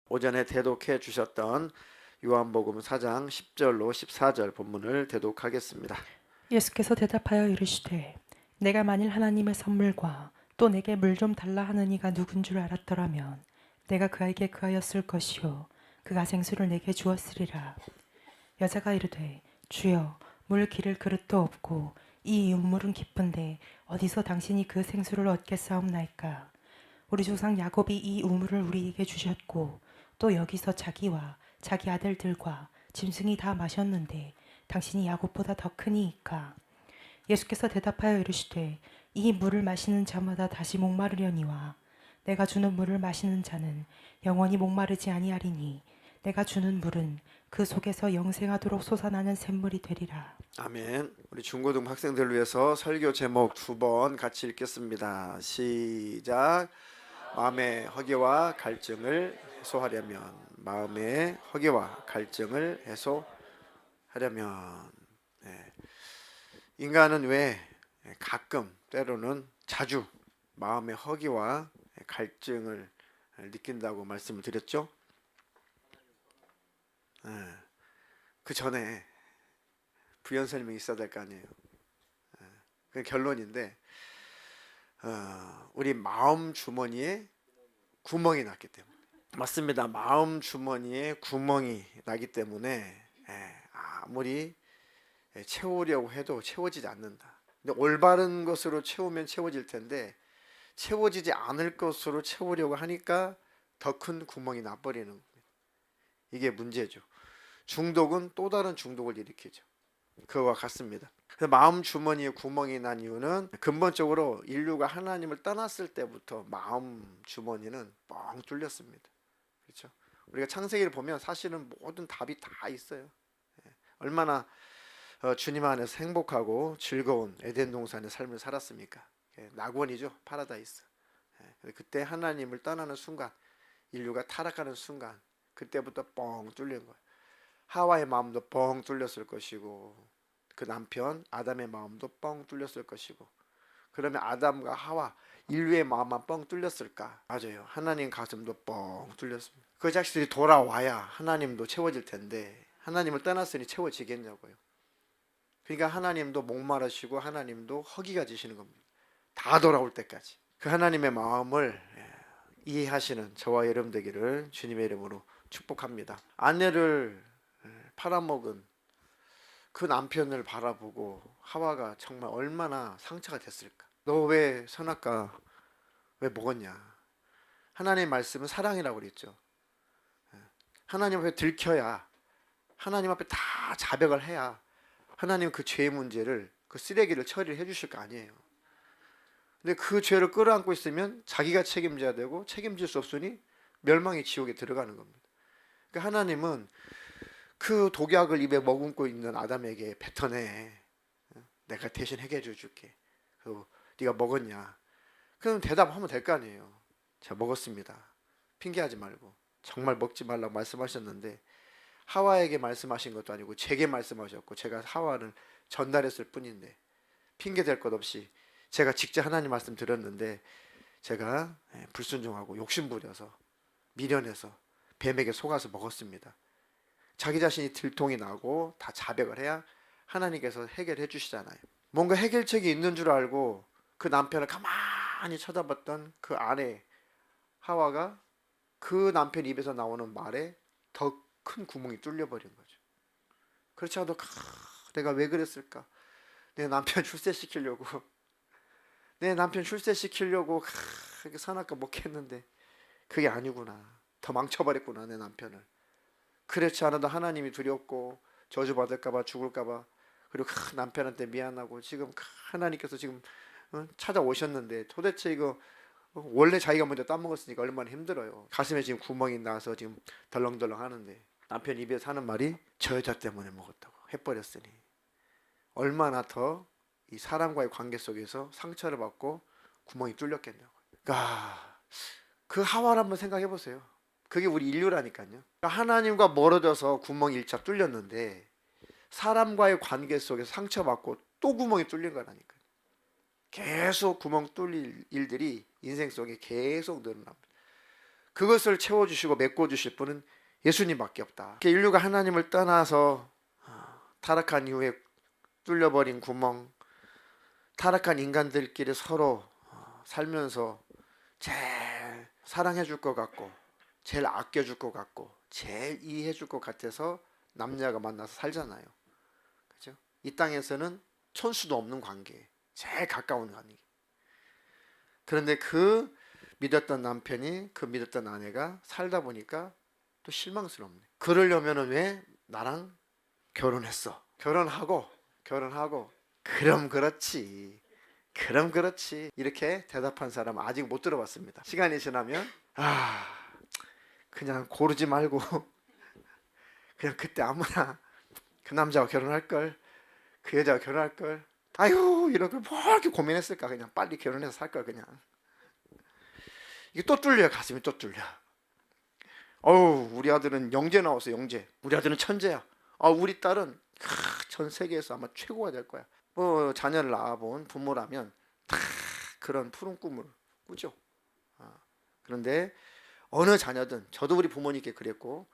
오전에 대독해 주셨던 요한복음 4장 10절로 14절 본문을 대독하겠습니다. 예수께서 대답하여 이르시되 내가 만일 하나님의 선물과 또 내게 물 좀 달라 하는 이가 누군 줄 알았더라면 내가 그에게 그하였을 것이요 그가 생수를 내게 주었으리라. 여자가 이르되 주여 물 기를 그릇도 없고 이 이웃물은 깊은데 어디서 당신이 그 생수를 얻겠사옵나이까. 우리 조상 야곱이 이 우물을 우리에게 주셨고 또 여기서 자기와 자기 아들들과 짐승이 다 마셨는데 당신이 야곱보다 더 크니이까. 예수께서 대답하여 이르시되 이 물을 마시는 자마다 다시 목마르려니와 내가 주는 물을 마시는 자는 영원히 목마르지 아니하리니 내가 주는 물은 그 속에서 영생하도록 솟아나는 샘물이 되리라. 아멘. 우리 중고등 학생들을 위해서 설교 제목 2번 같이 읽겠습니다. 시작. 마음의 허기와 갈증을 해소하려면, 마음의 허기와 갈증을 해소하려면. 네. 인간은 왜 가끔 때로는 자주 마음의 허기와 갈증을 느낀다고 말씀을 드렸죠? 그 전에 부연 설명이 있어야 될 거 아니에요. 그 결론인데, 우리 마음 주머니에 구멍이 났기 때문에. 맞습니다. 마음 주머니에 구멍이 나기 때문에 아무리 채우려고 해도 채워지지 않는다. 근데 올바른 것으로 채우면 채워질 텐데 채워지지 않을 것으로 채우려고 하니까 더 큰 구멍이 나버리는 겁니다. 이게 문제죠. 중독은 또 다른 중독을 일으키죠. 그거와 같습니다. 마음 주머니에 구멍이 난 이유는 근본적으로 인류가 하나님을 떠났을 때부터 마음 주머니는 뻥 뚫렸습니다. 그렇죠? 우리가 창세기를 보면 사실은 모든 답이 다 있어요. 얼마나 주님 안에서 행복하고 즐거운 에덴 동산의 삶을 살았습니까? 낙원이죠. 파라다이스. 그때 하나님을 떠나는 순간, 인류가 타락하는 순간, 그때부터 뻥 뚫린 거예요. 하와의 마음도 뻥 뚫렸을 것이고 그 남편 아담의 마음도 뻥 뚫렸을 것이고. 그러면 아담과 하와 인류의 마음만 뻥 뚫렸을까? 맞아요. 하나님 가슴도 뻥 뚫렸습니다. 그 자식들이 돌아와야 하나님도 채워질 텐데 하나님을 떠났으니 채워지겠냐고요. 그러니까 하나님도 목마르시고 하나님도 허기가 지시는 겁니다. 다 돌아올 때까지. 그 하나님의 마음을 이해하시는 저와 여러분 되기를 주님의 이름으로 축복합니다. 아내를 팔아먹은 그 남편을 바라보고 하와가 정말 얼마나 상처가 됐을까. 너 왜 선악과 왜 먹었냐. 하나님의 말씀은 사랑이라고 그랬죠. 하나님 앞에 들켜야, 하나님 앞에 다 자백을 해야 하나님 그 죄의 문제를, 그 쓰레기를 처리를 해주실 거 아니에요. 근데 그 죄를 끌어안고 있으면 자기가 책임져야 되고 책임질 수 없으니 멸망의 지옥에 들어가는 겁니다. 그러니까 하나님은 그 독약을 입에 머금고 있는 아담에게 뱉어내. 내가 대신 해결해 줄게. 네가 먹었냐? 그럼 대답하면 될 거 아니에요. 제가 먹었습니다. 핑계하지 말고. 정말 먹지 말라고 말씀하셨는데 하와에게 말씀하신 것도 아니고 제게 말씀하셨고 제가 하와를 전달했을 뿐인데 핑계 댈 것 없이 제가 직접 하나님 말씀 드렸는데 제가 불순종하고 욕심부려서 미련해서 뱀에게 속아서 먹었습니다. 자기 자신이 들통이 나고 다 자백을 해야 하나님께서 해결해 주시잖아요. 뭔가 해결책이 있는 줄 알고 그 남편을 가만히 쳐다봤던 그 아내 하와가 그 남편 입에서 나오는 말에 더 큰 구멍이 뚫려버린 거죠. 그렇지 않아도 내가 왜 그랬을까? 내 남편 출세시키려고 그렇게 선악과 먹겠는데 그게 아니구나. 더 망쳐버렸구나 내 남편을. 그렇지 않아도 하나님이 두렵고 저주받을까봐 죽을까봐 그리고 남편한테 미안하고 지금 하나님께서 지금 찾아오셨는데 도대체 이거 원래 자기가 먼저 따먹었으니까 얼마나 힘들어요. 가슴에 지금 구멍이 나서 지금 덜렁덜렁 하는데 남편 입에서 하는 말이 저 여자 때문에 먹었다고 해버렸으니 얼마나 더 이 사람과의 관계 속에서 상처를 받고 구멍이 뚫렸겠냐고. 그러니까 그 하와를 한번 생각해 보세요. 그게 우리 인류라니까요. 그러니까 하나님과 멀어져서 구멍이 일차 뚫렸는데 사람과의 관계 속에서 상처받고 또 구멍이 뚫린 거라니까. 계속 구멍 뚫릴 일들이 인생 속에 계속 늘어납니다. 그것을 채워주시고 메꿔주실 분은 예수님밖에 없다. 인류가 하나님을 떠나서 타락한 이후에 뚫려버린 구멍, 타락한 인간들끼리 서로 살면서 제일 사랑해 줄 것 같고 제일 아껴 줄 것 같고 제일 이해해 줄 것 같아서 남녀가 만나서 살잖아요. 그렇죠? 이 땅에서는 촌수도 없는 관계, 제일 가까운 관계. 그런데 그 믿었던 남편이 그 믿었던 아내가 살다 보니까 또 실망스럽네. 그러려면은 왜 나랑 결혼했어? 결혼하고 그럼 그렇지 이렇게 대답한 사람 아직 못 들어봤습니다. 시간이 지나면 그냥 고르지 말고 그냥 그때 아무나 그 남자와 결혼할 걸, 그 여자와 결혼할 걸, 아유 이렇게 뭐 이렇게 고민했을까. 그냥 빨리 결혼해서 살 걸. 그냥 이게 또 뚫려. 가슴이 또 뚫려. 어우, 우리 아들은 영재 나왔어. 영재. 우리 아들은 천재야. 우리 딸은 전 세계에서 아마 최고가 될 거야. 뭐 자녀를 낳아본 부모라면 다 그런 푸른 꿈을 꾸죠. 그런데 어느 자녀든, 저도 우리 부모님께 그랬고,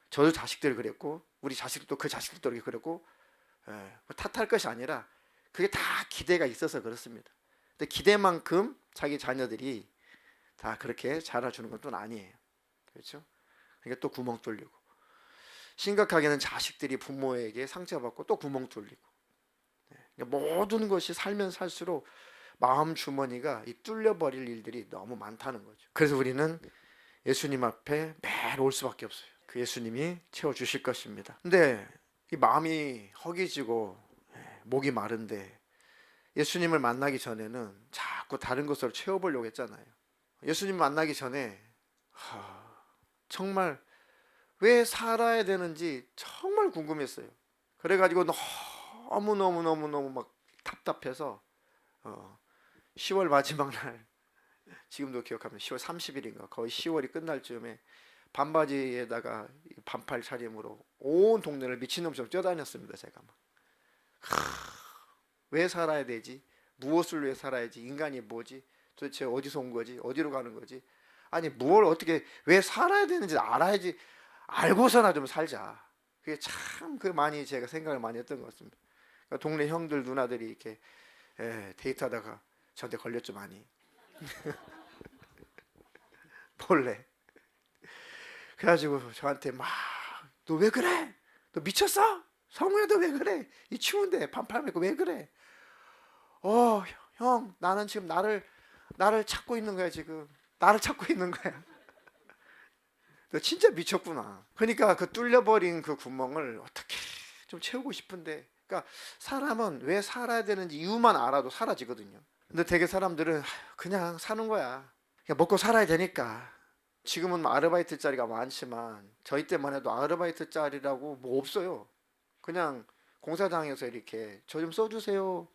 저도 자식들 그랬고, 우리 자식도 그 자식들도 이렇게 그랬고, 탓할 것이 아니라 그게 다 기대가 있어서 그렇습니다. 근데 기대만큼 자기 자녀들이 다 그렇게 자라주는 건 또 아니에요. 그렇죠? 그러니까 또 구멍 뚫리고, 심각하게는 자식들이 부모에게 상처받고 또 구멍 뚫리고, 그러니까 모든 것이 살면 살수록 마음 주머니가 이 뚫려버릴 일들이 너무 많다는 거죠. 그래서 우리는 예수님 앞에 매일 올 수밖에 없어요. 그 예수님이 채워주실 것입니다. 근데 이 마음이 허기지고 목이 마른데 예수님을 만나기 전에는 자꾸 다른 것으로 채워보려고 했잖아요. 예수님 만나기 전에 정말 왜 살아야 되는지 정말 궁금했어요. 그래가지고 너무 막 답답해서 10월 마지막 날, 지금도 기억합니다. 10월 30일인가 거의 10월이 끝날 즈음에 반바지에다가 반팔 차림으로 온 동네를 미친놈처럼 뛰어다녔습니다. 제가 막 왜 살아야 되지? 무엇을 위해 살아야지? 인간이 뭐지? 도대체 어디서 온 거지? 어디로 가는 거지? 아니 뭘 어떻게 왜 살아야 되는지 알아야지. 알고서나 좀 살자. 그게 참 많이 제가 생각을 많이 했던 것 같습니다. 그러니까 동네 형들 누나들이 이렇게 데이트하다가 저한테 걸렸죠 많이. 몰래. 그래가지고 저한테 막 너 왜 그래? 너 미쳤어? 성우야 너 왜 그래? 이 추운데 반팔 입고 왜 그래? 형 나는 지금 나를 찾고 있는 거야. 지금 나를 찾고 있는 거야. 너 진짜 미쳤구나. 그러니까 그 뚫려버린 그 구멍을 어떻게 좀 채우고 싶은데, 그러니까 사람은 왜 살아야 되는지 이유만 알아도 사라지거든요. 근데 되게 사람들은 그냥 사는 거야. 그냥 먹고 살아야 되니까. 지금은 아르바이트 자리가 많지만 저희 때만 해도 아르바이트 자리라고 뭐 없어요. 그냥 공사장에서 이렇게 저 좀 써주세요.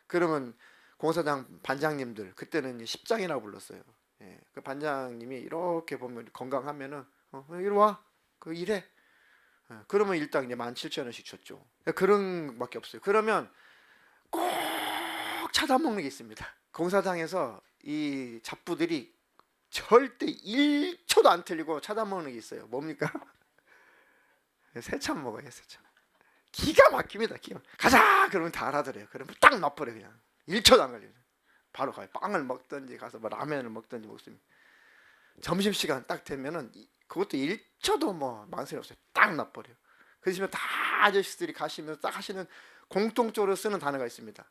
그러면 공사장 반장님들, 그때는 10장이라고 불렀어요. 그 반장님이 이렇게 보면 건강하면은 이리 와, 그 일해. 그러면 일당 이제 17,000원씩 줬죠. 그런 밖에 없어요. 그러면 꼭 찾아먹는 게 있습니다. 공사장에서 이 잡부들이 절대 1초도 안 틀리고 찾아먹는 게 있어요. 뭡니까? 새참 먹어요. 새참. 기가 막힙니다. 가자! 그러면 다 알아들어요. 그러면 딱 놔버려. 그냥 1초도 안 걸려요. 바로 가요. 빵을 먹든지 가서 뭐 라면을 먹든지 먹습니다. 점심시간 딱 되면은 그것도 1초도 뭐 망설이 없어요. 딱 놔버려. 그러시면 다 아저씨들이 가시면서 딱 하시는 공통적으로 쓰는 단어가 있습니다.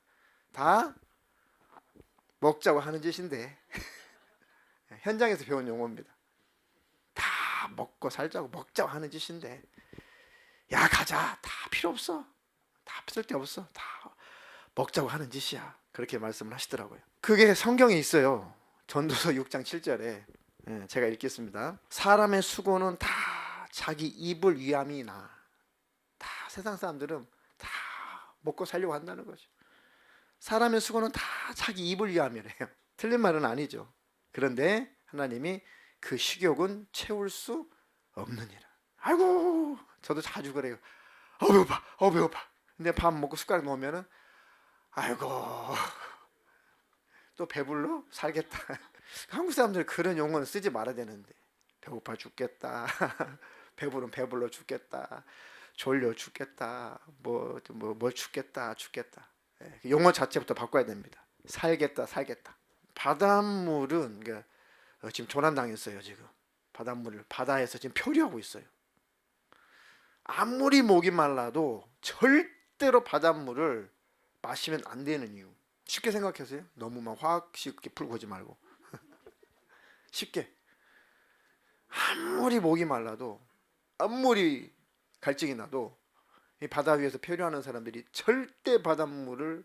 다 먹자고 하는 짓인데 현장에서 배운 용어입니다. 다 먹고 살자고 먹자고 하는 짓인데, 야 가자, 다 필요 없어, 다 쓸데없어, 다 먹자고 하는 짓이야. 그렇게 말씀을 하시더라고요. 그게 성경에 있어요. 전도서 6장 7절에 제가 읽겠습니다. 사람의 수고는 다 자기 입을 위함이나. 다 세상 사람들은 다 먹고 살려고 한다는 거죠. 사람의 수고는 다 자기 입을 위함이래요. 틀린 말은 아니죠. 그런데 하나님이 그 식욕은 채울 수 없느니라. 아이고, 저도 자주 그래요. 배고파. 근데 밥 먹고 숟가락 놓으면은 아이고 또 배불러 살겠다. 한국 사람들 그런 용어는 쓰지 말아야 되는데 배고파 죽겠다. 배부르면 배불러 죽겠다. 졸려 죽겠다. 뭐 죽겠다. 예, 용어 자체부터 바꿔야 됩니다. 살겠다. 바닷물은 그러니까 지금 조난당했어요. 지금 바닷물을 바다에서 지금 표류하고 있어요. 아무리 목이 말라도 절대로 바닷물을 마시면 안 되는 이유. 쉽게 생각하세요. 너무 막 화학식 풀고 오지 말고 쉽게. 아무리 목이 말라도 아무리 갈증이 나도 이 바다 위에서 표류하는 사람들이 절대 바닷물을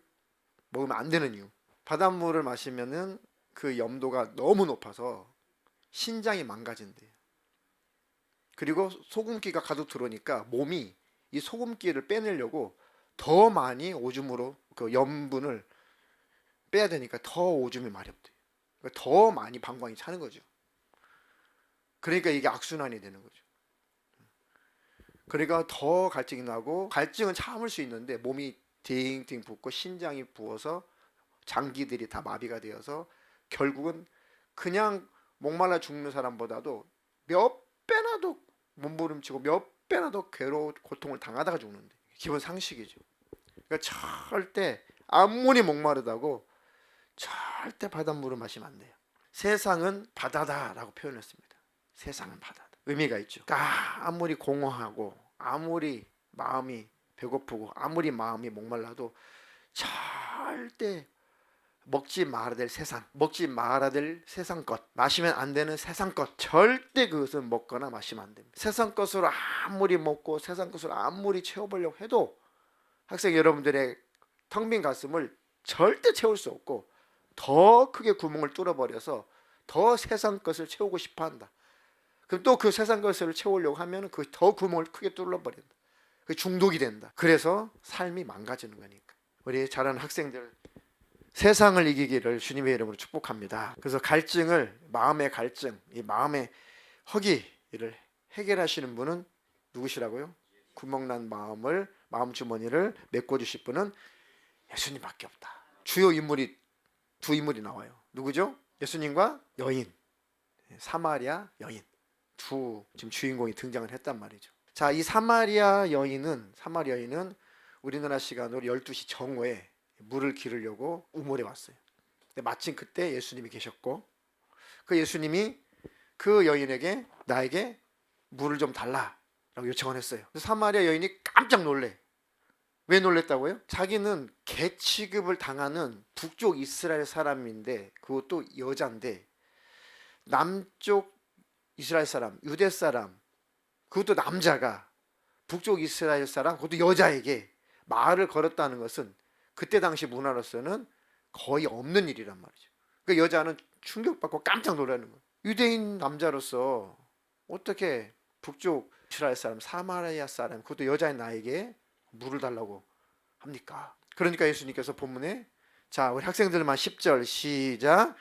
먹으면 안 되는 이유. 바닷물을 마시면은 그 염도가 너무 높아서 신장이 망가진대요. 그리고 소금기가 가득 들어오니까 몸이 이 소금기를 빼내려고 더 많이 오줌으로 그 염분을 빼야 되니까 더 오줌이 마렵대요. 그러니까 더 많이 방광이 차는 거죠. 그러니까 이게 악순환이 되는 거죠. 그러니까 더 갈증이 나고, 갈증은 참을 수 있는데 몸이 딩딩 붓고 신장이 부어서 장기들이 다 마비가 되어서 결국은 그냥 목말라 죽는 사람보다도 몇 배나 더 몸부림치고 몇 배나 더 괴로운 고통을 당하다가 죽는데, 기본 상식이죠. 그러니까 절대 아무리 목마르다고 절대 바닷물을 마시면 안 돼요. 세상은 바다다라고 표현했습니다. 세상은 바다다. 의미가 있죠. 그러니까 아무리 공허하고 아무리 마음이 배고프고 아무리 마음이 목말라도 절대 먹지 말아야 될 세상, 먹지 말아야 될 세상 것, 마시면 안 되는 세상 것, 절대 그것은 먹거나 마시면 안 됩니다. 세상 것으로 아무리 먹고 세상 것으로 아무리 채워보려고 해도 학생 여러분들의 텅 빈 가슴을 절대 채울 수 없고 더 크게 구멍을 뚫어버려서 더 세상 것을 채우고 싶어 한다. 그럼 또 그 세상 것을 채우려고 하면 그 더 구멍을 크게 뚫어버린다. 그 중독이 된다. 그래서 삶이 망가지는 거니까. 우리 자라는 학생들 세상을 이기기를 주님의 이름으로 축복합니다. 그래서 갈증을, 마음의 갈증, 이 마음의 허기를 해결하시는 분은 누구시라고요? 구멍난 마음 주머니를 메꿔주실 분은 예수님밖에 없다. 주요 인물이 두 인물이 나와요. 누구죠? 예수님과 여인, 사마리아 여인, 두 지금 주인공이 등장을 했단 말이죠. 자, 이 사마리아 여인은 우리나라 시간으로 12시 정오에 물을 기르려고 우물에 왔어요. 근데 마침 그때 예수님이 계셨고, 그 예수님이 그 여인에게 나에게 물을 좀 달라라고 요청을 했어요. 사마리아 여인이 깜짝 놀래. 왜 놀랬다고요? 자기는 개 취급을 당하는 북쪽 이스라엘 사람인데, 그것도 여자인데, 남쪽 이스라엘 사람, 유대 사람, 그것도 남자가 북쪽 이스라엘 사람, 그것도 여자에게 말을 걸었다는 것은 그때 당시 문화로서는 거의 없는 일이란 말이죠. 그 여자는 충격받고 깜짝 놀라는 거예요. 유대인 남자로서 어떻게 북쪽 이스라엘 사람, 사마리아 사람, 그것도 여자인 나에게 물을 달라고 합니까? 그러니까 예수님께서 본문에, 자, 우리 학생들만 10절 시작.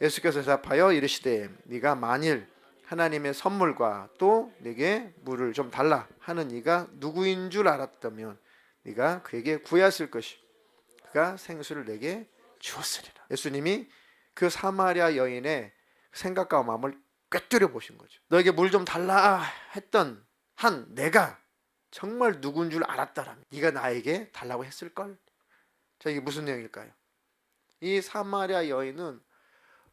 예수께서 대답하여 이르시되 네가 만일 하나님의 선물과 또 내게 물을 좀 달라 하는 이가 누구인 줄 알았다면 네가 그에게 구하였을 것이요 그가 생수를 내게 주었으리라. 예수님이 그 사마리아 여인의 생각과 마음을 꿰뚫어 보신 거죠. 너에게 물 좀 달라 했던 한 내가 정말 누군 줄 알았다라면 네가 나에게 달라고 했을걸. 자, 이게 무슨 내용일까요? 이 사마리아 여인은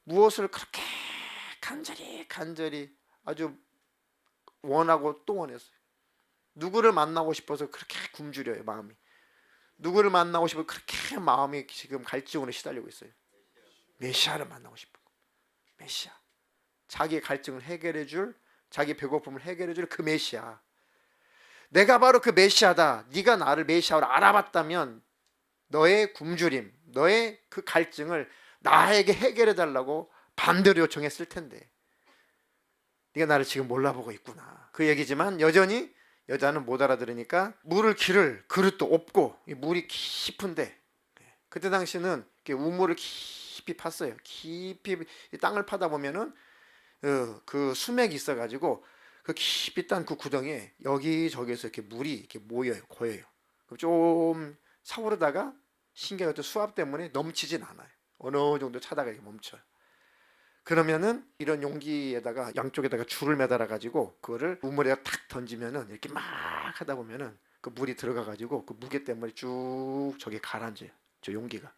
무엇을 그렇게 간절히 아주 원하고 또 원했어요. 누구를 만나고 싶어서 그렇게 굶주려요. 마음이. 누구를 만나고 싶어 그렇게 마음이 지금 갈증으로 시달리고 있어요. 메시아를 만나고 싶은 거. 메시아. 자기의 갈증을 해결해 줄, 자기 배고픔을 해결해 줄 그 메시아. 내가 바로 그 메시아다. 네가 나를 메시아로 알아봤다면 너의 굶주림, 너의 그 갈증을 나에게 해결해 달라고 반대로 요청했을 텐데 네가 나를 지금 몰라보고 있구나. 그 얘기지만 여전히 여자는 못 알아들으니까 물을 기를 그릇도 없고, 물이 깊은데, 그때 당시는 우물을 깊이 팠어요. 깊이 땅을 파다 보면은 그 수맥이 있어가지고 그 깊이 딴 그 구덩이에 여기저기서 이렇게 물이 이렇게 모여요, 고여요. 그럼 좀 차오르다가 신경의 어떤 수압 때문에 넘치진 않아요. 어느 정도 차다가 멈춰요. 그러면은 이런 용기에다가 양쪽에다가 줄을 매달아 가지고 그거를 우물에 탁 던지면은 이렇게 막 하다 보면은 그 물이 들어가 가지고 그 무게 때문에 쭉 저기 가라앉아요. 저 용기가.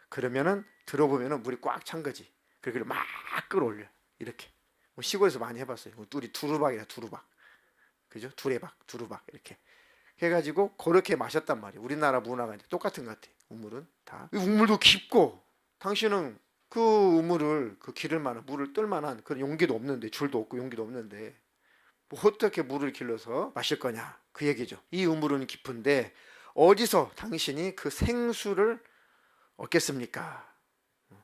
그러면은 들어보면은 물이 꽉 찬 거지. 그걸 막 끌어올려. 이렇게. 뭐 시골에서 많이 해봤어요. 뚜리 두루박이라 두루박. 그죠? 두루박 이렇게 해가지고 그렇게 마셨단 말이에요. 우리나라 문화가 이제 똑같은 것 같아. 우물은 다. 이 우물도 깊고 당신은 그 우물을 그 기를 만한 물을 뜰 만한 그런 용기도 없는데 줄도 없고 용기도 없는데 뭐 어떻게 물을 길러서 마실 거냐 그 얘기죠. 이 우물은 깊은데 어디서 당신이 그 생수를 얻겠습니까?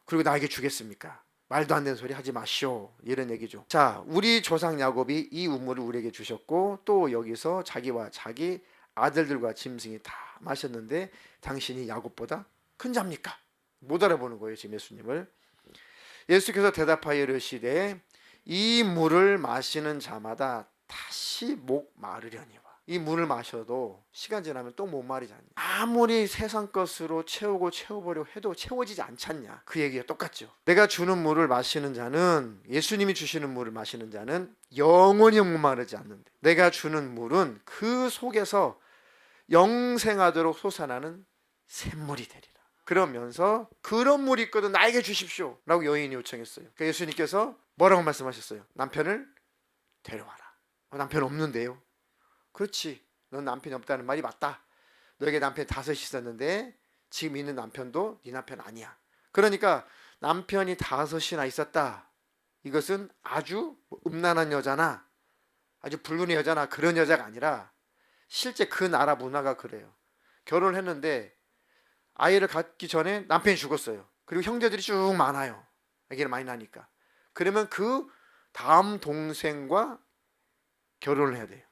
그리고 나에게 주겠습니까? 말도 안 되는 소리 하지 마시오. 이런 얘기죠. 자, 우리 조상 야곱이 이 우물을 우리에게 주셨고 또 여기서 자기와 자기 아들들과 짐승이 다 마셨는데 당신이 야곱보다 큰 자입니까? 못 알아보는 거예요. 지금 예수님을. 예수께서 대답하여 이르시되 이 물을 마시는 자마다 다시 목 마르려니와. 이 물을 마셔도 시간 지나면 또 못 마르잖냐. 아무리 세상 것으로 채워보려고 해도 채워지지 않잖냐. 그 얘기가 똑같죠. 내가 주는 물을 마시는 자는, 예수님이 주시는 물을 마시는 자는 영원히 목마르지 않는데 내가 주는 물은 그 속에서 영생하도록 솟아나는 샘물이 되리라. 그러면서 그런 물이 있거든 나에게 주십시오 라고 여인이 요청했어요. 그러니까 예수님께서 뭐라고 말씀하셨어요? 남편을 데려와라. 남편 없는데요. 그렇지. 넌 남편이 없다는 말이 맞다. 너에게 남편이 5이 있었는데 지금 있는 남편도 네 남편 아니야. 그러니까 남편이 5이나 있었다. 이것은 아주 음란한 여자나 아주 불륜의 여자나 그런 여자가 아니라 실제 그 나라 문화가 그래요. 결혼을 했는데 아이를 갖기 전에 남편이 죽었어요. 그리고 형제들이 쭉 많아요. 아기를 많이 나니까. 그러면 그 다음 동생과 결혼을 해야 돼요.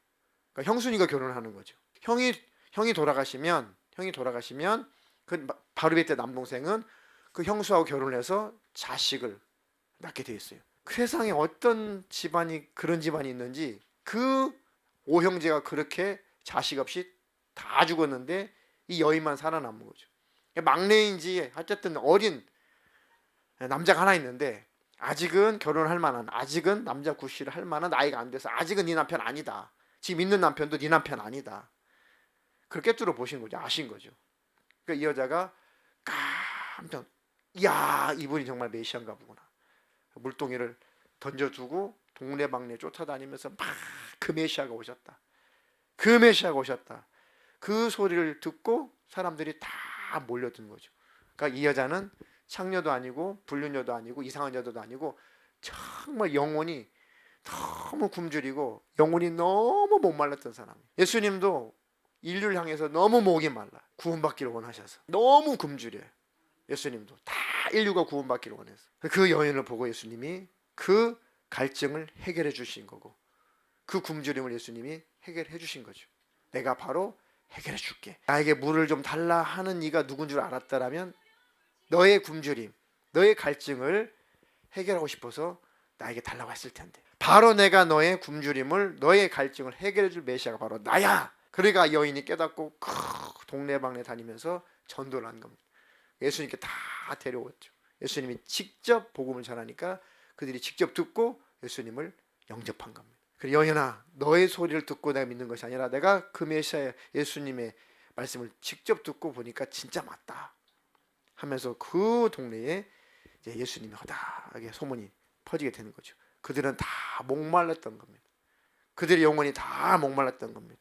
그러니까 형순이가 결혼을 하는 거죠. 형이 돌아가시면 그 바로 밑에 남동생은 그 형수하고 결혼을 해서 자식을 낳게 돼 있어요. 그 세상에 어떤 집안이 그런 집안이 있는지 그 5형제가 그렇게 자식 없이 다 죽었는데 이 여인만 살아남은 거죠. 막내인지 어쨌든 어린 남자가 하나 있는데 아직은 결혼할 만한, 아직은 남자 구실을 할 만한 나이가 안 돼서 아직은 네 남편 아니다. 지금 있는 남편도 네 남편 아니다. 그렇게 뚫어 보신 거죠. 아신 거죠. 그러니까 이 여자가 깜짝, 이야 이분이 정말 메시아인가 보구나. 물동이를 던져두고 동네방네 쫓아다니면서 막 그 메시아가 오셨다. 그 메시아가 오셨다. 그 소리를 듣고 사람들이 다 몰려든 거죠. 그러니까 이 여자는 창녀도 아니고 불륜녀도 아니고 이상한 여자도 아니고 정말 영혼이 너무 굶주리고 영혼이 너무 목말랐던 사람이에요. 예수님도 인류를 향해서 너무 목이 말라 구원받기를 원하셔서 너무 굶주려요. 예수님도 다 인류가 구원받기를 원해서 그 여인을 보고 예수님이 그 갈증을 해결해 주신 거고 그 굶주림을 예수님이 해결해 주신 거죠. 내가 바로 해결해 줄게. 나에게 물을 좀 달라 하는 이가 누군 줄 알았다라면 너의 굶주림, 너의 갈증을 해결하고 싶어서 나에게 달라고 했을 텐데 바로 내가 너의 굶주림을, 너의 갈증을 해결해 줄 메시아가 바로 나야. 그러니까 여인이 깨닫고 동네방네 다니면서 전도를 한 겁니다. 예수님께 다 데려왔죠. 예수님이 직접 복음을 전하니까 그들이 직접 듣고 예수님을 영접한 겁니다. 그래, 여인아, 너의 소리를 듣고 내가 믿는 것이 아니라 내가 그 메시아 예수님의 말씀을 직접 듣고 보니까 진짜 맞다 하면서 그 동네에 이제 예수님이 허다하게 소문이 퍼지게 되는 거죠. 그들은 다 목말랐던 겁니다. 그들의 영혼이 다 목말랐던 겁니다.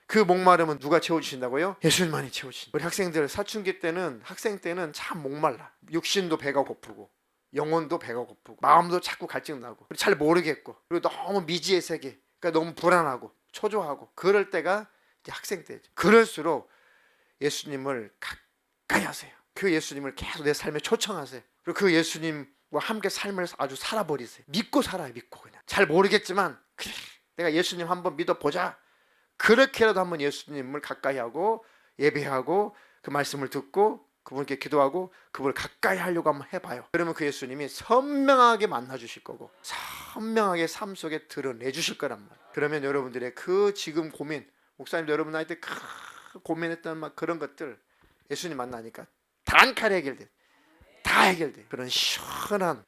그 목마름은 누가 채워주신다고요? 예수님만이 채워주신. 우리 학생들 사춘기 때는, 학생 때는 참 목말라. 육신도 배가 고프고 영혼도 배가 고프고 마음도 자꾸 갈증 나고 잘 모르겠고 그리고 너무 미지의 세계, 그러니까 너무 불안하고 초조하고 그럴 때가 이제 학생 때죠. 그럴수록 예수님을 가까이 하세요. 그 예수님을 계속 내 삶에 초청하세요. 그리고 그 예수님과 함께 삶을 아주 살아버리세요. 믿고 살아요. 믿고 그냥. 잘 모르겠지만 그래, 내가 예수님 한번 믿어보자. 그렇게라도 한번 예수님을 가까이 하고 예배하고 그 말씀을 듣고 그분께 기도하고 그분을 가까이 하려고 한번 해봐요. 그러면 그 예수님이 선명하게 만나주실 거고 선명하게 삶 속에 드러내주실 거란 말이에요. 그러면 여러분들의 그 지금 고민, 목사님도 여러분 나한테 고민했던 막 그런 것들 예수님 만나니까 단칼에 해결돼. 다 해결돼. 그런 시원한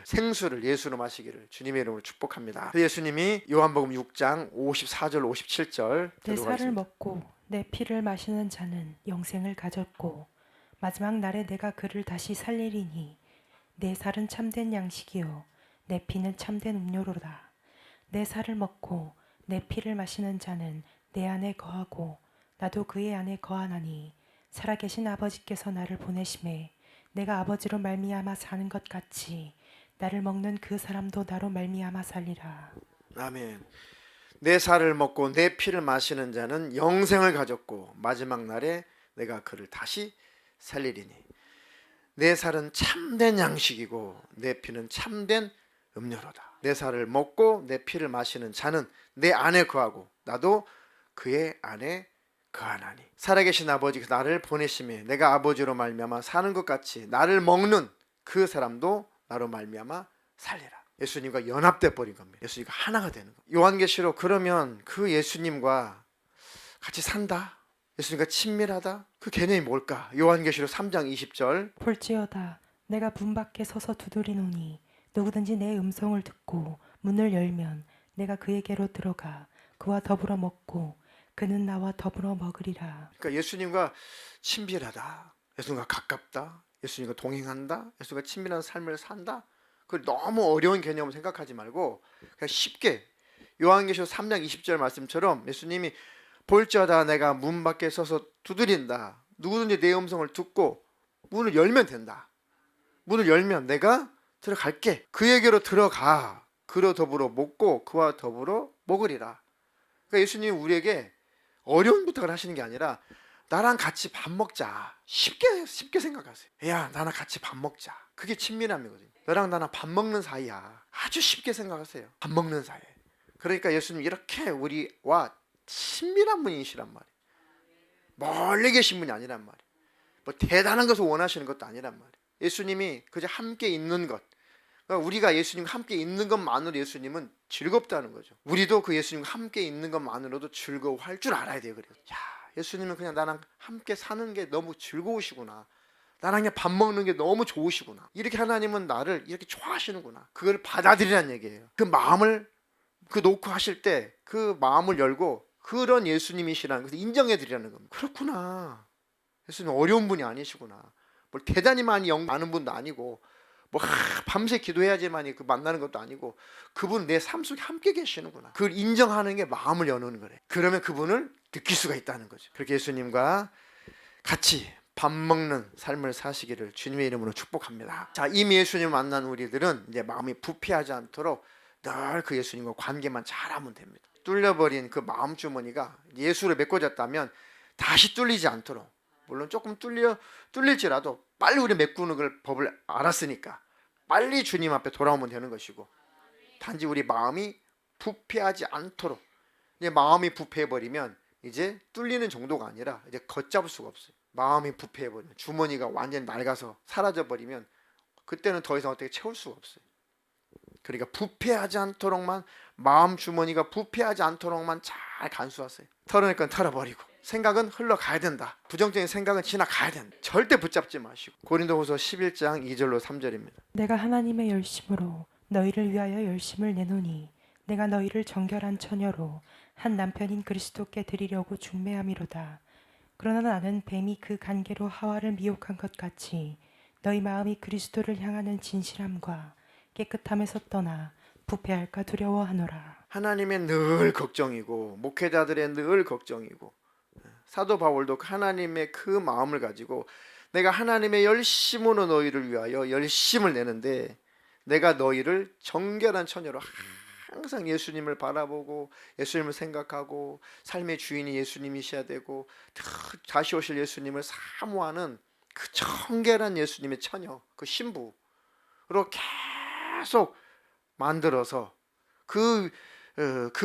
생수를 예수로 마시기를 주님의 이름으로 축복합니다. 예수님이 요한복음 6장 54절 57절 내 살을 먹고 내 피를 마시는 자는 영생을 가졌고 마지막 날에 내가 그를 다시 살리리니 내 살은 참된 양식이요 내 피는 참된 음료로다. 내 살을 먹고 내 피를 마시는 자는 내 안에 거하고 나도 그의 안에 거하나니 살아계신 아버지께서 나를 보내심에 내가 아버지로 말미암아 사는 것 같이 나를 먹는 그 사람도 나로 말미암아 살리라. 아멘. 내 살을 먹고 내 피를 마시는 자는 영생을 가졌고 마지막 날에 내가 그를 다시 살리리니 내 살은 참된 양식이고 내 피는 참된 음료로다. 내 살을 먹고 내 피를 마시는 자는 내 안에 거하고 나도 그의 안에 거하나니 살아계신 아버지께서 나를 보내심에 내가 아버지로 말미암아 사는 것 같이 나를 먹는 그 사람도 나로 말미암아 살리라. 예수님과 연합돼 버린 겁니다. 예수님과 하나가 되는 거. 요한계시록 그러면 그 예수님과 같이 산다. 예수님과 친밀하다. 그 개념이 뭘까? 요한계시록 3장 20절 볼지어다 내가 문 밖에 서서 두드리노니 누구든지 내 음성을 듣고 문을 열면 내가 그에게로 들어가 그와 더불어 먹고 그는 나와 더불어 먹으리라. 그러니까 예수님과 친밀하다. 예수님과 가깝다. 예수님과 동행한다. 예수님과 친밀한 삶을 산다. 그 너무 어려운 개념을 생각하지 말고 그냥 쉽게 요한계시록 3장 20절 말씀처럼 예수님이 볼지어다 내가 문 밖에 서서 두드린다. 누구든지 내 음성을 듣고 문을 열면 된다. 문을 열면 내가 들어갈게. 그에게로 들어가. 그로 더불어 먹고 그와 더불어 먹으리라. 그러니까 예수님이 우리에게 어려운 부탁을 하시는 게 아니라 나랑 같이 밥 먹자. 쉽게 생각하세요. 야, 나랑 같이 밥 먹자. 그게 친밀함이거든요. 너랑 나랑 밥 먹는 사이야. 아주 쉽게 생각하세요. 밥 먹는 사이. 그러니까 예수님 이렇게 우리와 친밀한 분이시란 말이에요. 멀리 계신 분이 아니란 말이에요. 뭐 대단한 것을 원하시는 것도 아니란 말이에요. 예수님이 그저 함께 있는 것. 그러니까 우리가 예수님과 함께 있는 것만으로 예수님은 즐겁다는 거죠. 우리도 그 예수님과 함께 있는 것만으로도 즐거워할 줄 알아야 돼요. 그래요. 야, 예수님은 그냥 나랑 함께 사는 게 너무 즐거우시구나. 나랑 그냥 밥 먹는 게 너무 좋으시구나. 이렇게 하나님은 나를 이렇게 좋아하시는구나. 그걸 받아들이라는 얘기예요. 그 마음을 놓고 하실 때 그 마음을 열고 그런 예수님이시라는 것을 인정해 드리라는 겁니다. 그렇구나. 예수님 어려운 분이 아니시구나. 뭘 대단히 많이 아는 분도 아니고 뭐 밤새 기도해야지만이 그 만나는 것도 아니고 그분 내 삶 속에 함께 계시는구나. 그걸 인정하는 게 마음을 여는 거래. 그러면 그분을 느낄 수가 있다는 거죠. 그렇게 예수님과 같이 밥 먹는 삶을 사시기를 주님의 이름으로 축복합니다. 자, 이미 예수님 만난 우리들은 이제 마음이 부패하지 않도록 늘 그 예수님과 관계만 잘하면 됩니다. 뚫려버린 그 마음 주머니가 예수를 메꿔졌다면 다시 뚫리지 않도록, 물론 조금 뚫릴지라도 빨리 우리 메꾸는 걸 법을 알았으니까 빨리 주님 앞에 돌아오면 되는 것이고, 단지 우리 마음이 부패하지 않도록. 이제 마음이 부패해버리면 이제 뚫리는 정도가 아니라 이제 걷잡을 수가 없어요. 마음이 부패해버리면, 주머니가 완전히 낡아서 사라져버리면 그때는 더 이상 어떻게 채울 수가 없어요. 그러니까 부패하지 않도록만, 마음 주머니가 부패하지 않도록만 잘 간수하세요. 털어낼 건 털어버리고 생각은 흘러가야 된다. 부정적인 생각은 지나가야 된다. 절대 붙잡지 마시고. 고린도후서 11장 2절로 3절입니다. 내가 하나님의 열심으로 너희를 위하여 열심을 내노니 내가 너희를 정결한 처녀로 한 남편인 그리스도께 드리려고 중매함이로다. 그러나 나는 뱀이 그 간계로 하와를 미혹한 것 같이 너희 마음이 그리스도를 향하는 진실함과 깨끗함에서 떠나 부패할까 두려워하노라. 하나님의 늘 걱정이고 목회자들의 늘 걱정이고, 사도 바울도 하나님의 그 마음을 가지고 내가 하나님의 열심으로 너희를 위하여 열심을 내는데, 내가 너희를 정결한 처녀로 항상 예수님을 바라보고 예수님을 생각하고 삶의 주인이 예수님이셔야 되고 다시 오실 예수님을 사모하는 그 정결한 예수님의 처녀, 그 신부로 계속 만들어서 그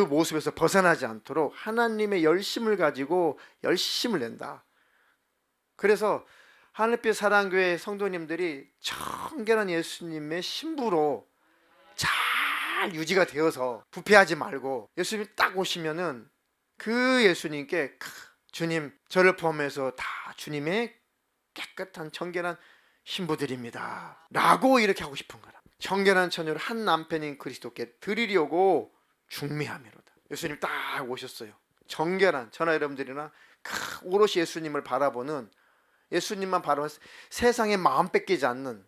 모습에서 벗어나지 않도록 하나님의 열심을 가지고 열심을 낸다. 그래서 하늘빛 사랑교회 성도님들이 정결한 예수님의 신부로 잘 유지가 되어서 부패하지 말고 예수님이 딱 오시면은 그 예수님께 주님, 저를 포함해서 다 주님의 깨끗한 청결한 신부들입니다 라고 이렇게 하고 싶은 거라. 청결한 처녀를 한 남편인 그리스도께 드리려고 중매함이로다. 예수님 딱 오셨어요. 정결한, 저나 여러분들이나 오롯이 예수님을 바라보는, 예수님만 바라보는, 세상에 마음 뺏기지 않는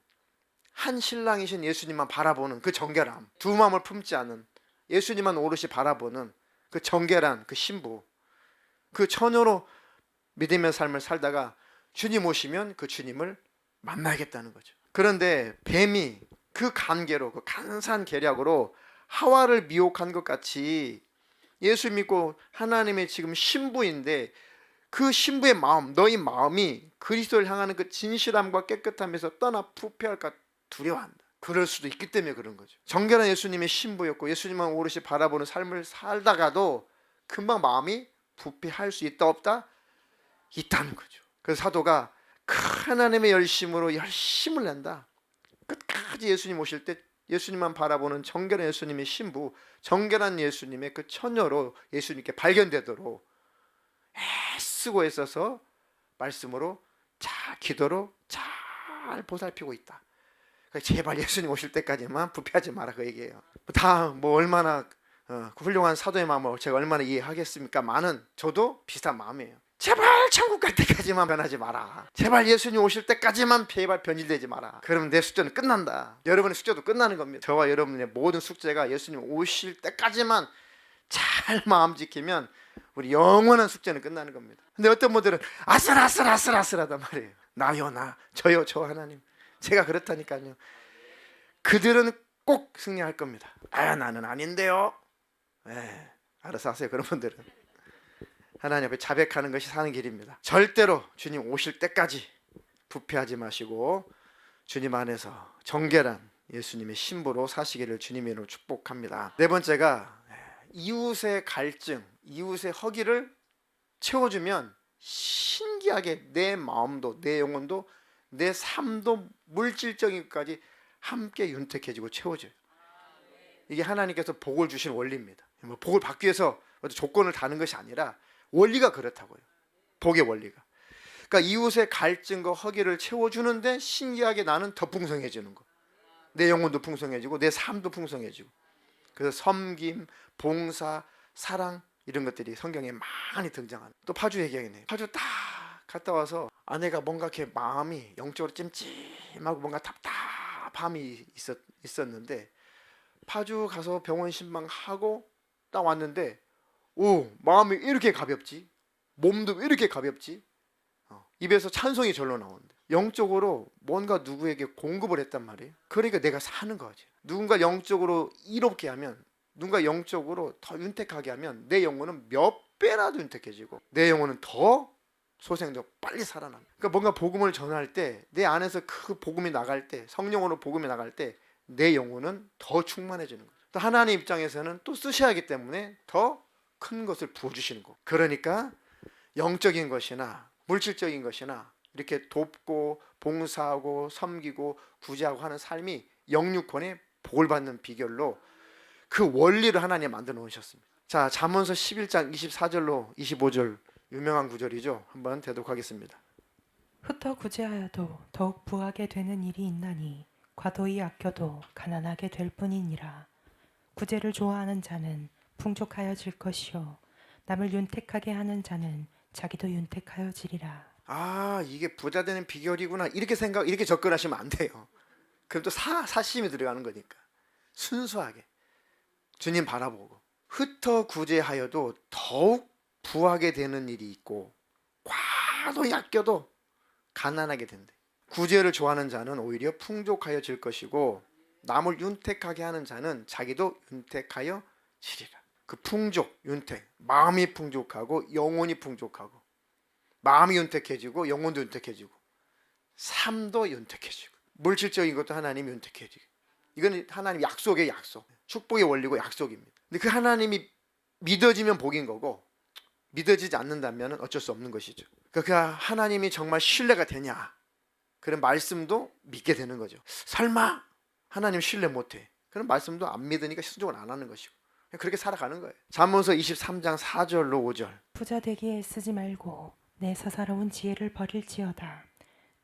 한 신랑이신 예수님만 바라보는 그 정결함, 두 마음을 품지 않는 예수님만 오롯이 바라보는 그 정결한 그 신부, 그 처녀로 믿음의 삶을 살다가 주님 오시면 그 주님을 만나겠다는 거죠. 그런데 뱀이 그 간계로, 그 간사한 계략으로 하와를 미혹한 것 같이 예수 믿고 하나님의 지금 신부인데 그 신부의 마음, 너희 마음이 그리스도를 향하는 그 진실함과 깨끗함에서 떠나 부패할까 두려워한다. 그럴 수도 있기 때문에 그런 거죠. 정결한 예수님의 신부였고 예수님만 오롯이 바라보는 삶을 살다가도 금방 마음이 부패할 수 있다 없다? 있다는 거죠. 그래서 사도가 하나님의 열심으로 열심을 낸다. 끝까지 예수님 오실 때 예수님만 바라보는 정결한 예수님의 신부, 정결한 예수님의 그 처녀로 예수님께 발견되도록 애쓰고 애써서 말씀으로 잘, 기도로 잘 보살피고 있다. 제발 예수님 오실 때까지만 부패하지 마라, 그 얘기예요. 다 뭐 얼마나 그 훌륭한 사도의 마음을 제가 얼마나 이해하겠습니까? 많은 저도 비슷한 마음이에요. 제발 천국 갈 때까지만 변하지 마라. 제발 예수님 오실 때까지만 제발 변질되지 마라. 그러면 내 숙제는 끝난다. 여러분의 숙제도 끝나는 겁니다. 저와 여러분의 모든 숙제가 예수님 오실 때까지만 잘 마음 지키면 우리 영원한 숙제는 끝나는 겁니다. 근데 어떤 분들은 아슬아슬하단 말이에요. 나요 나, 저요 저 하나님. 제가 그렇다니까요. 그들은 꼭 승리할 겁니다. 나는 아닌데요. 알아서 하세요. 그런 분들은 하나님 앞에 자백하는 것이 사는 길입니다. 절대로 주님 오실 때까지 부패하지 마시고 주님 안에서 정결한 예수님의 신부로 사시기를 주님의 이름으로 축복합니다. 네 번째가 이웃의 갈증, 이웃의 허기를 채워주면 신기하게 내 마음도, 내 영혼도, 내 삶도 물질적인 것까지 함께 윤택해지고 채워져요. 이게 하나님께서 복을 주신 원리입니다. 뭐 복을 받기 위해서 조건을 다는 것이 아니라 원리가 그렇다고요. 복의 원리가. 그러니까 이웃의 갈증과 허기를 채워주는데 신기하게 나는 더 풍성해지는 거. 내 영혼도 풍성해지고 내 삶도 풍성해지고. 그래서 섬김, 봉사, 사랑 이런 것들이 성경에 많이 등장하는. 또 파주 얘기하겠네요. 파주 딱 갔다 와서 아내가 뭔가 이렇게 마음이 영적으로 찜찜하고 뭔가 답답함이 있었는데 파주 가서 병원 신방하고 딱 왔는데 마음이 이렇게 가볍지, 몸도 왜 이렇게 가볍지, 입에서 찬송이 절로 나오는데 영적으로 뭔가 누구에게 공급을 했단 말이에요. 그러니까 내가 사는 거지. 누군가 영적으로 이롭게 하면, 누군가 영적으로 더 윤택하게 하면 내 영혼은 몇 배라도 윤택해지고 내 영혼은 더 소생되고 빨리 살아납니다. 그러니까 뭔가 복음을 전할 때, 내 안에서 그 복음이 나갈 때, 성령으로 복음이 나갈 때 내 영혼은 더 충만해지는 거죠. 또 하나님 입장에서는 또 쓰셔야 하기 때문에 더 큰 것을 부어주시는 거. 그러니까 영적인 것이나 물질적인 것이나 이렇게 돕고 봉사하고 섬기고 구제하고 하는 삶이 영육권의 복을 받는 비결로 그 원리를 하나님 만들어 놓으셨습니다. 자, 잠언서 11장 24절로 25절 유명한 구절이죠. 한번 대독하겠습니다. 흩어 구제하여도 더욱 부하게 되는 일이 있나니 과도히 아껴도 가난하게 될 뿐이니라. 구제를 좋아하는 자는 풍족하여질 것이요 남을 윤택하게 하는 자는 자기도 윤택하여지리라. 이게 부자 되는 비결이구나, 이렇게 접근하시면 안 돼요. 그럼 또 사심이 들어가는 거니까 순수하게 주님 바라보고 흩어 구제하여도 더욱 부하게 되는 일이 있고 과도히 아껴도 가난하게 된대. 구제를 좋아하는 자는 오히려 풍족하여질 것이고 남을 윤택하게 하는 자는 자기도 윤택하여지리라. 그 풍족, 윤택, 마음이 풍족하고 영혼이 풍족하고 마음이 윤택해지고 영혼도 윤택해지고 삶도 윤택해지고 물질적인 것도 하나님이 윤택해지고, 이건 하나님 약속의 약속, 축복의 원리고 약속입니다. 근데 그 하나님이 믿어지면 복인 거고 믿어지지 않는다면 어쩔 수 없는 것이죠. 그러니까 하나님이 정말 신뢰가 되냐, 그런 말씀도 믿게 되는 거죠. 설마 하나님 신뢰 못해, 그런 말씀도 안 믿으니까 순종을 안 하는 것이고 그렇게 살아가는 거예요. 잠언서 23장 4절로 5절. 부자 되기에 애쓰지 말고 내 사사로운 지혜를 버릴지어다.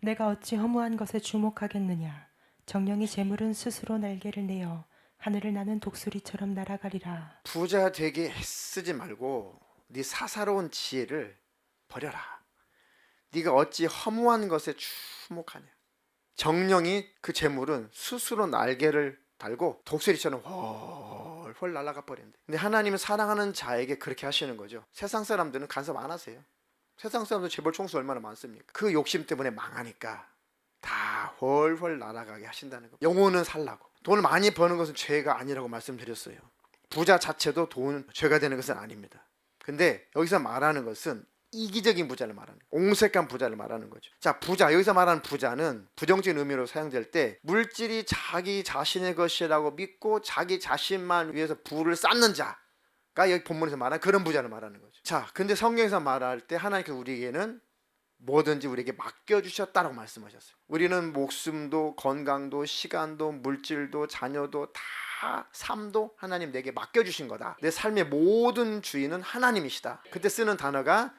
내가 어찌 허무한 것에 주목하겠느냐. 정령이 재물은 스스로 날개를 내어 하늘을 나는 독수리처럼 날아가리라. 부자 되게 애쓰지 말고 네 사사로운 지혜를 버려라. 네가 어찌 허무한 것에 주목하냐. 정령이 그 재물은 스스로 날개를 달고 독수리처럼 헐헐 날아가 버린대. 근데 하나님은 사랑하는 자에게 그렇게 하시는 거죠. 세상 사람들은 간섭 안 하세요. 세상 사람들 재벌 총수 얼마나 많습니까? 그 욕심 때문에 망하니까 다 헐헐 날아가게 하신다는 거. 영혼은 살라고. 돈을 많이 버는 것은 죄가 아니라고 말씀드렸어요. 부자 자체도 돈 죄가 되는 것은 아닙니다. 근데 여기서 말하는 것은 이기적인 부자를 말하는 거예요. 옹색한 부자를 말하는 거죠. 자, 부자, 여기서 말하는 부자는 부정적인 의미로 사용될 때 물질이 자기 자신의 것이라고 믿고 자기 자신만 위해서 부를 쌓는 자가 여기 본문에서 말하는 그런 부자를 말하는 거죠. 자, 근데 성경에서 말할 때 하나님께서 우리에게는 뭐든지 우리에게 맡겨주셨다라고 말씀하셨어요. 우리는 목숨도 건강도 시간도 물질도 자녀도 다 삶도 하나님 내게 맡겨주신 거다. 내 삶의 모든 주인은 하나님이시다. 그때 쓰는 단어가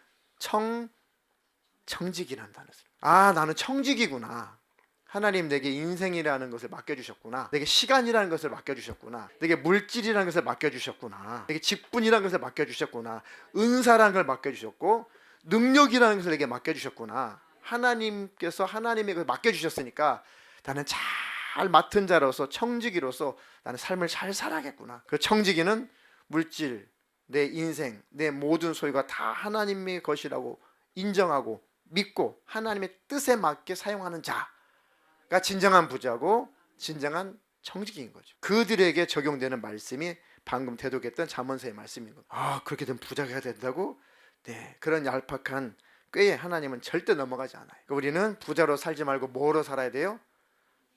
청직이라는 단어를 써요. 아, 나는 청직이구나. 하나님 내게 인생이라는 것을 맡겨주셨구나. 내게 시간이라는 것을 맡겨주셨구나. 내게 물질이라는 것을 맡겨주셨구나. 내게 직분이라는 것을 맡겨주셨구나. 은사라는 걸 맡겨주셨고 능력이라는 것을 내게 맡겨주셨구나. 하나님께서 하나님의 것을 맡겨주셨으니까 나는 잘 맡은 자로서 청지기로서 나는 삶을 잘 살아야겠구나. 그 청지기는 물질, 내 인생, 내 모든 소유가 다 하나님의 것이라고 인정하고 믿고 하나님의 뜻에 맞게 사용하는 자가 진정한 부자고 진정한 청지기인 거죠. 그들에게 적용되는 말씀이 방금 대독했던 잠언서의 말씀인 거예요. 아, 그렇게 되면 부자가 된다고? 네, 그런 얄팍한 꾀에 하나님은 절대 넘어가지 않아요. 그러니까 우리는 부자로 살지 말고 뭐로 살아야 돼요?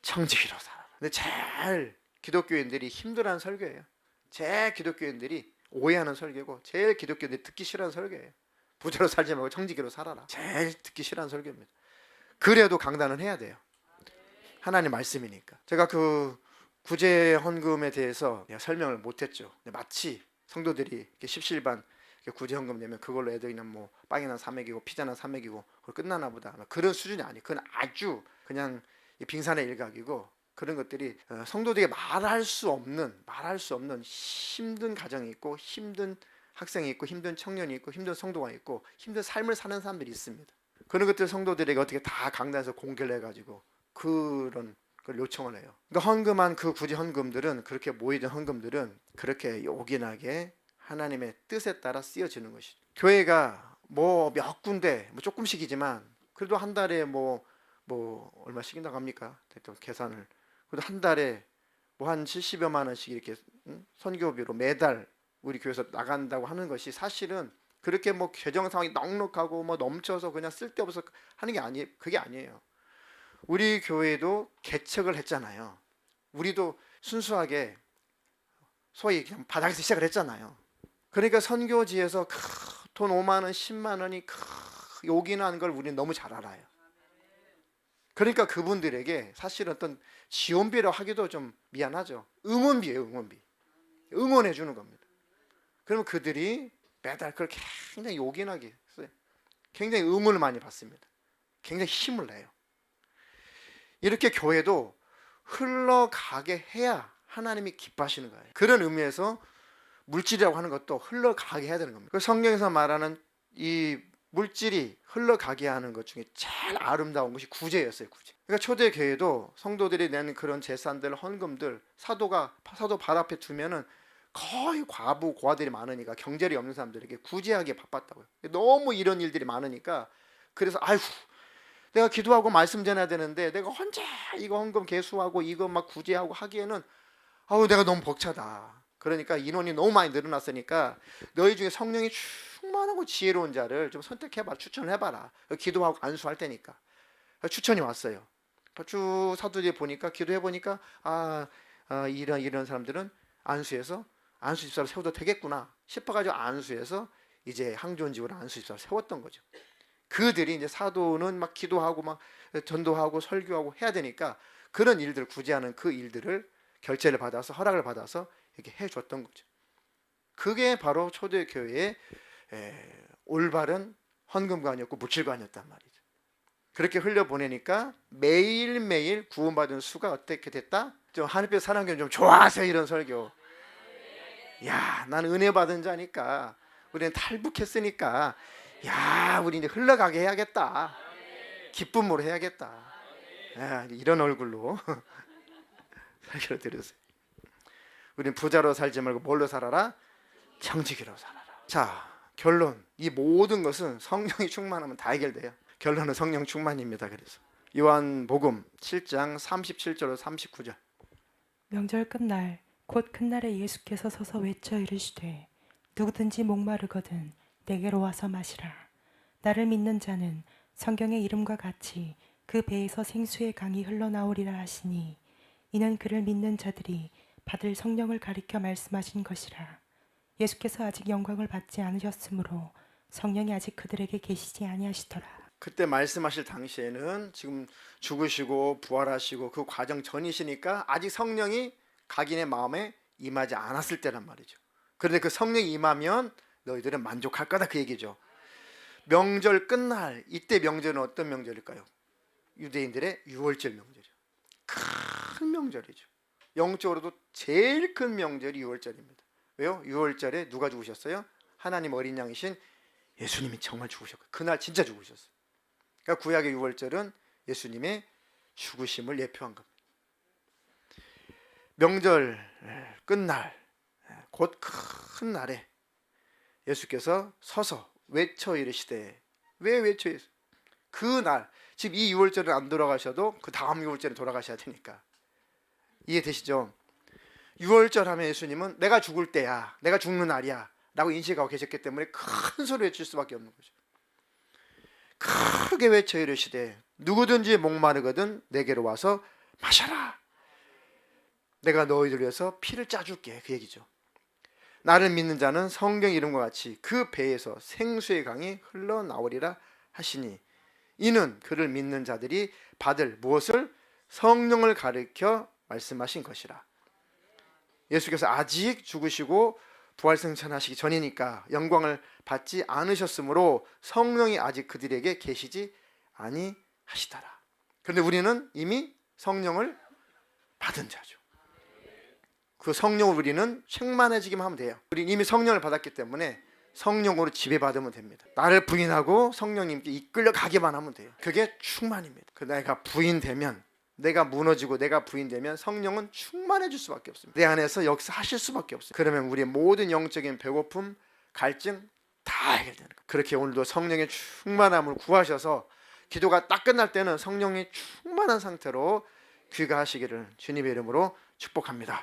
청지기로 살아. 근데 제일 기독교인들이 힘들어하는 설교예요. 제일 기독교인들이 오해하는 설교고 제일 기독교인들이 듣기 싫어하는 설교예요. 부자로 살지 말고 청지기로 살아라. 제일 듣기 싫어하는 설교입니다. 그래도 강단은 해야 돼요. 하나님 말씀이니까. 제가 그 구제 헌금에 대해서 설명을 못했죠. 마치 성도들이 십시일반 구제 헌금 내면 그걸로 애들이는 뭐 빵이나 사 먹이고 피자나 사 먹이고 그걸 끝나나 보다. 그런 수준이 아니에요. 그건 아주 그냥 빙산의 일각이고 그런 것들이 성도들에게 말할 수 없는 힘든 가정이 있고 힘든 학생이 있고 힘든 청년이 있고 힘든 성도가 있고 힘든 삶을 사는 사람들이 있습니다. 그런 것들 성도들에게 어떻게 다 강단에서 공개를 해가지고 그런 걸 요청을 해요. 그러니까 헌금한 그 구제 헌금들은 그렇게 모이던 헌금들은 그렇게 요긴하게 하나님의 뜻에 따라 쓰여지는 것이죠. 교회가 뭐 몇 군데 뭐 조금씩이지만 그래도 한 달에 뭐 얼마씩 나갑니까? 대충 계산을 그래도 한 달에 뭐 한 70여만 원씩 이렇게 선교비로 매달 우리 교회에서 나간다고 하는 것이 사실은 그렇게 뭐 재정 상황이 넉넉하고 뭐 넘쳐서 그냥 쓸데없어 하는 게 그게 아니에요. 우리 교회도 개척을 했잖아요. 우리도 순수하게 소위 그냥 바닥에서 시작을 했잖아요. 그러니까 선교지에서 돈 5만 원, 10만 원이 요긴한 걸 우리는 너무 잘 알아요. 그러니까 그분들에게 사실은 어떤 지원비로 하기도 좀 미안하죠. 응원비예요, 응원비. 응원해 주는 겁니다. 그러면 그들이 매달 그렇게 굉장히 요긴하게 써요. 굉장히 응원을 많이 받습니다. 굉장히 힘을 내요. 이렇게 교회도 흘러가게 해야 하나님이 기뻐하시는 거예요. 그런 의미에서 물질이라고 하는 것도 흘러가게 해야 되는 겁니다. 성경에서 말하는 이 물질이 흘러가게 하는 것 중에 제일 아름다운 것이 구제였어요. 구제. 그러니까 초대교회도 성도들이 내는 그런 재산들, 헌금들 사도 발 앞에 두면은 거의 과부 고아들이 많으니까 경제력이 없는 사람들에게 구제하기에 바빴다고요. 너무 이런 일들이 많으니까 그래서 아이고 내가 기도하고 말씀 전해야 되는데 내가 혼자 이거 헌금 개수하고 이거 막 구제하고 하기에는 아우 내가 너무 벅차다. 그러니까 인원이 너무 많이 늘어났으니까 너희 중에 성령이 충만하고 지혜로운 자를 좀 선택해봐, 추천해봐라. 기도하고 안수할 때니까 추천이 왔어요. 쭉 사도들이 보니까 기도해보니까 이런 사람들은 안수해서 안수 집사를 세워도 되겠구나 싶어가지고 안수해서 이제 항존지구로 안수 집사를 세웠던 거죠. 그들이 이제 사도는 막 기도하고 막 전도하고 설교하고 해야 되니까 그런 일들 구제하는 그 일들을 결제를 받아서 허락을 받아서 이렇게 해줬던 거죠. 그게 바로 초대교회의 올바른 헌금관이었고 물질관이었단 말이죠. 그렇게 흘려보내니까 매일매일 구원받은 수가 어떻게 됐다? 좀 하늘빛 사랑교회 좀 좋아하세요, 이런 설교. 야, 나는 은혜 받은 자니까, 우리는 탈북했으니까, 야, 우리 이제 흘러가게 해야겠다, 기쁨으로 해야겠다. 야, 이런 얼굴로 설교를 들으세요. 우리는 부자로 살지 말고 뭘로 살아라? 정직으로 살아라. 자, 결론. 이 모든 것은 성령이 충만하면 다 해결돼요. 결론은 성령 충만입니다. 그래서 요한복음 7장 37절로 39절. 명절 끝날 곧 큰 날에 예수께서 서서 외쳐 이르시되 누구든지 목마르거든 내게로 와서 마시라. 나를 믿는 자는 성경의 이름과 같이 그 배에서 생수의 강이 흘러나오리라 하시니 이는 그를 믿는 자들이 받을 성령을 가리켜 말씀하신 것이라. 예수께서 아직 영광을 받지 않으셨으므로 성령이 아직 그들에게 계시지 아니하시더라. 그때 말씀하실 당시에는 지금 죽으시고 부활하시고 그 과정 전이시니까 아직 성령이 각인의 마음에 임하지 않았을 때란 말이죠. 그런데 그 성령이 임하면 너희들은 만족할 거다, 그 얘기죠. 명절 끝날 이때 명절은 어떤 명절일까요? 유대인들의 유월절 명절이죠. 큰 명절이죠. 영적으로도 제일 큰 명절이 유월절입니다. 왜요? 유월절에 누가 죽으셨어요? 하나님 어린 양이신 예수님이 정말 죽으셨고 그날 진짜 죽으셨어요. 그러니까 구약의 유월절은 예수님의 죽으심을 예표한 겁니다. 명절 끝날 곧 큰 날에 예수께서 서서 외쳐 이르시되, 왜 외쳐 이르시되? 그날, 지금 이 유월절은 안 돌아가셔도 그 다음 유월절에 돌아가셔야 되니까. 이해되시죠? 유월절 하면 예수님은 내가 죽을 때야, 내가 죽는 날이야 라고 인식하고 계셨기 때문에 큰 소리 외칠 수밖에 없는 거죠. 크게 외쳐 이르시되 누구든지 목마르거든 내게로 와서 마셔라. 내가 너희들 위해서 피를 짜줄게, 그 얘기죠. 나를 믿는 자는 성경 이름과 같이 그 배에서 생수의 강이 흘러나오리라 하시니 이는 그를 믿는 자들이 받을 무엇을? 성령을 가리켜 말씀하신 것이라. 예수께서 아직 죽으시고 부활승천하시기 전이니까 영광을 받지 않으셨으므로 성령이 아직 그들에게 계시지 아니하시더라. 그런데 우리는 이미 성령을 받은 자죠. 그 성령을 우리는 충만해지기만 하면 돼요. 우리는 이미 성령을 받았기 때문에 성령으로 지배받으면 됩니다. 나를 부인하고 성령님께 이끌려 가기만 하면 돼요. 그게 충만입니다. 그 내가 부인되면, 내가 무너지고 내가 부인되면 성령은 충만해질 수밖에 없습니다. 내 안에서 역사하실 수밖에 없어요. 그러면 우리의 모든 영적인 배고픔, 갈증 다 해결되는 거예요. 그렇게 오늘도 성령의 충만함을 구하셔서 기도가 딱 끝날 때는 성령이 충만한 상태로 귀가하시기를 주님의 이름으로 축복합니다.